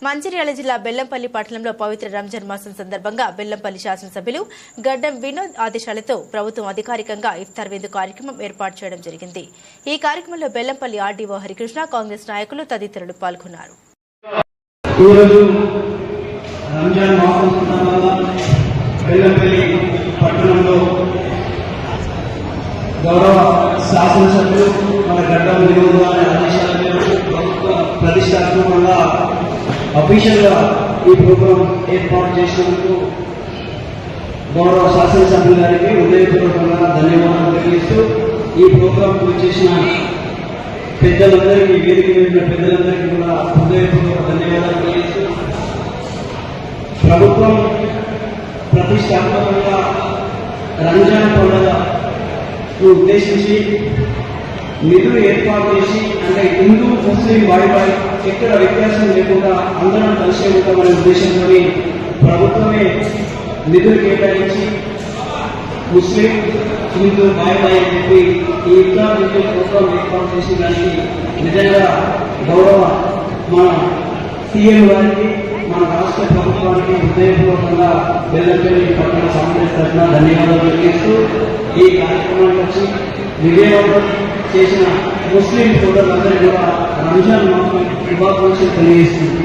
మంచిర్యాల జిల్లా బెల్లంపల్లి పట్టణంలో పవిత్ర రంజాన్ మాసం సందర్భంగా బెల్లంపల్లి శాసనసభ్యులు గడ్డం వినోద్ ఆదేశాలతో ప్రభుత్వం అధికారికంగా ఇఫ్తార్ విందు కార్యక్రమం ఏర్పాటు చేయడం జరిగింది. ఈ కార్యక్రమంలో బెల్లంపల్లి ఆర్డీఓ హరికృష్ణ, కాంగ్రెస్ నాయకులు తదితరులు పాల్గొన్నారు. గౌరవ శాసనసభ్యులు మన గడ్డం వినోద్ ప్రతిష్టాత్మకంగా అఫీషియల్ గా ఈ ప్రోగ్రాం ఏర్పాటు చేసినందుకు గౌరవ శాసనసభ్యుల గారికి హృదయపూర్వకంగా ధన్యవాదాలు తెలియజేస్తూ ఈ ప్రోగ్రాం చేసిన పెద్దలందరికీ, వేదిక మీద పెద్దలందరికీ కూడా హృదయపూర్వక ధన్యవాదాలు తెలియజేస్తూ ప్రభుత్వం ప్రతిష్టాత్మకంగా రంజాన్ పండుగను ఉద్దేశించి నిధులు ఏర్పాటు చేసి, అంటే హిందూ ముస్లిం వాడిపై ఎక్కడ వ్యత్యాసం లేకుండా అందరం కలిసి ఉంటామనే ఉద్దేశంతో ప్రభుత్వమే నిధులు కేటాయించి ముస్లిం హిందూ బాయ్ అని చెప్పి ఈ ఇఫ్తార్ విందు ప్రోగ్రాం ఏర్పాటు చేసిన దానికి నిజంగా గౌరవ మన సీఎం గారికి, మన రాష్ట్ర ప్రభుత్వానికి హృదయపూర్వకంగా బెల్లంపల్లి పట్టణ కాంగ్రెస్ తరఫున ధన్యవాదాలు తెలియజేస్తూ ఈ కార్యక్రమానికి వచ్చి విజయవంతం చేసిన ముస్లిం సోదరులందరూ కూడా రంజాన్ మాసం శుభాకాంక్షలు తెలియజేస్తుంది.